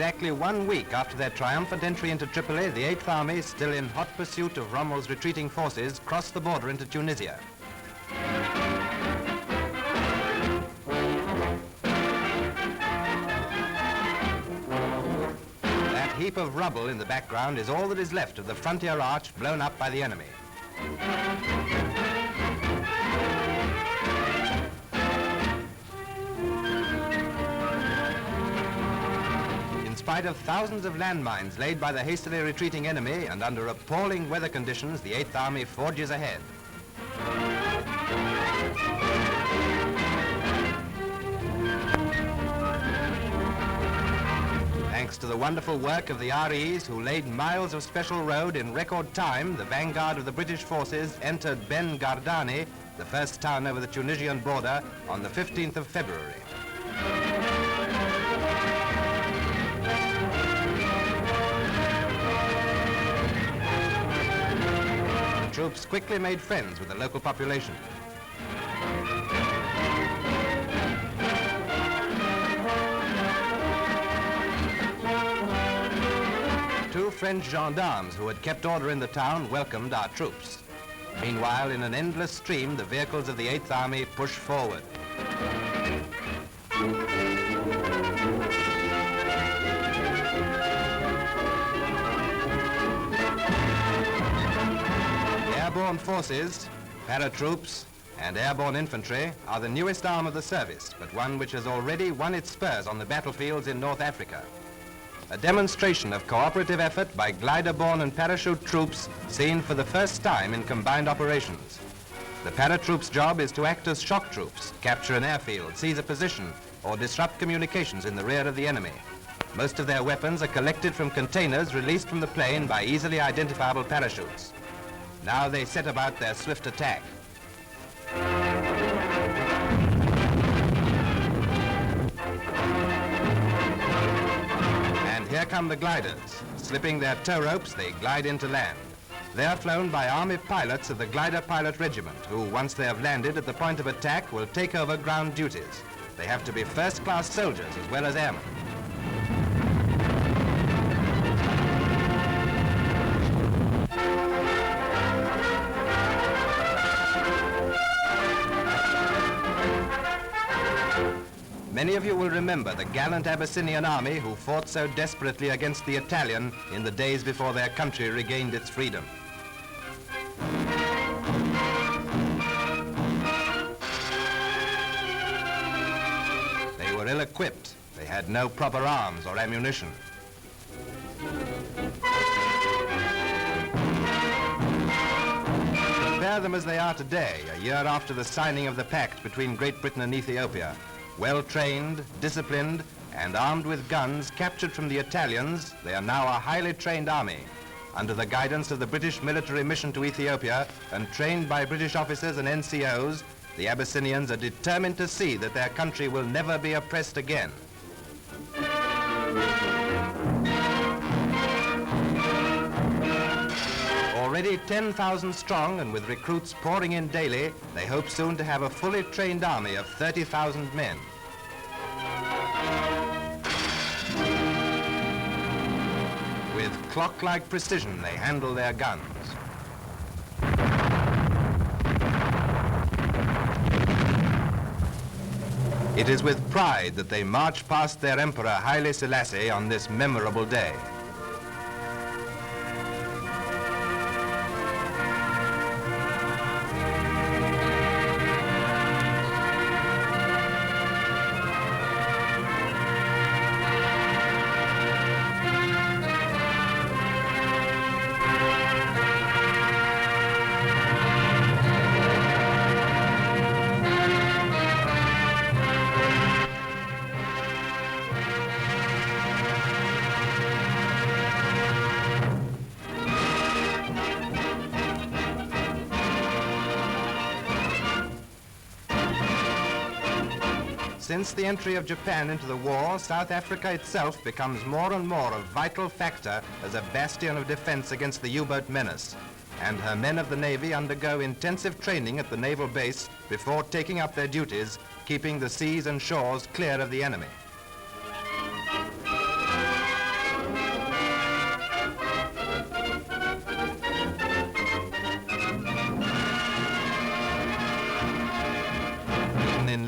exactly 1 week after their triumphant entry into Tripoli, the 8th Army, still in hot pursuit of Rommel's retreating forces, crossed the border into Tunisia. That heap of rubble in the background is all that is left of the frontier arch blown up by the enemy. In spite of thousands of landmines laid by the hastily retreating enemy and under appalling weather conditions, the 8th Army forges ahead. Thanks to the wonderful work of the REs who laid miles of special road in record time, the vanguard of the British forces entered Ben Gardani, the first town over the Tunisian border, on the 15th of February. The troops quickly made friends with the local population. Two French gendarmes who had kept order in the town welcomed our troops. Meanwhile, in an endless stream, the vehicles of the 8th Army pushed forward. Airborne forces, paratroops, and airborne infantry are the newest arm of the service, but one which has already won its spurs on the battlefields in North Africa. A demonstration of cooperative effort by glider-borne and parachute troops seen for the first time in combined operations. The paratroops' job is to act as shock troops, capture an airfield, seize a position, or disrupt communications in the rear of the enemy. Most of their weapons are collected from containers released from the plane by easily identifiable parachutes. Now they set about their swift attack. And here come the gliders. Slipping their tow ropes, they glide into land. They are flown by Army pilots of the Glider Pilot Regiment, who, once they have landed at the point of attack, will take over ground duties. They have to be first-class soldiers as well as airmen. Many of you will remember the gallant Abyssinian army who fought so desperately against the Italian in the days before their country regained its freedom. They were ill-equipped. They had no proper arms or ammunition. Compare them as they are today, a year after the signing of the pact between Great Britain and Ethiopia. Well-trained, disciplined, and armed with guns captured from the Italians, they are now a highly trained army. Under the guidance of the British military mission to Ethiopia and trained by British officers and NCOs, the Abyssinians are determined to see that their country will never be oppressed again. Already 10,000 strong and with recruits pouring in daily, they hope soon to have a fully trained army of 30,000 men. With clock-like precision, they handle their guns. It is with pride that they march past their emperor Haile Selassie on this memorable day. Since the entry of Japan into the war, South Africa itself becomes more and more a vital factor as a bastion of defense against the U-boat menace. And her men of the Navy undergo intensive training at the naval base before taking up their duties, keeping the seas and shores clear of the enemy.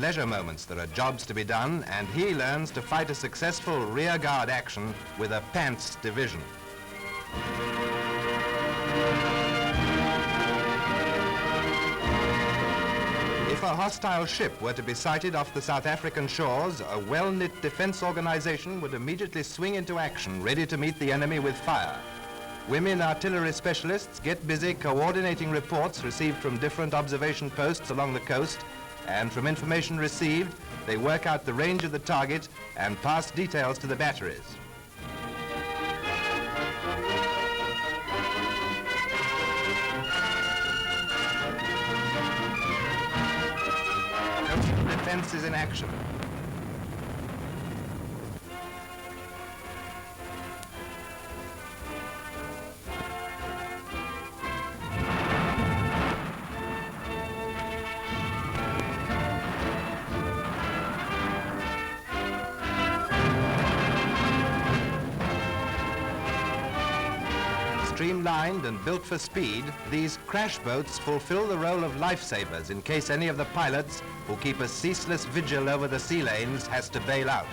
leisure moments there are jobs to be done, and he learns to fight a successful rear guard action with a pants division. If a hostile ship were to be sighted off the South African shores, a well-knit defense organization would immediately swing into action, ready to meet the enemy with fire. Women artillery specialists get busy coordinating reports received from different observation posts along the coast, and from information received, they work out the range of the target and pass details to the batteries. Coastal defense is in action. Streamlined and built for speed, these crash boats fulfill the role of lifesavers in case any of the pilots who keep a ceaseless vigil over the sea lanes has to bail out.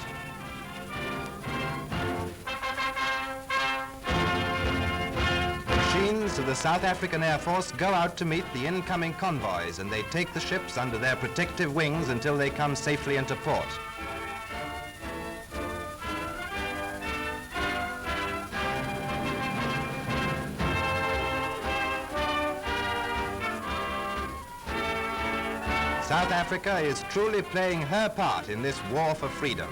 Machines of the South African Air Force go out to meet the incoming convoys, and they take the ships under their protective wings until they come safely into port. South Africa is truly playing her part in this war for freedom.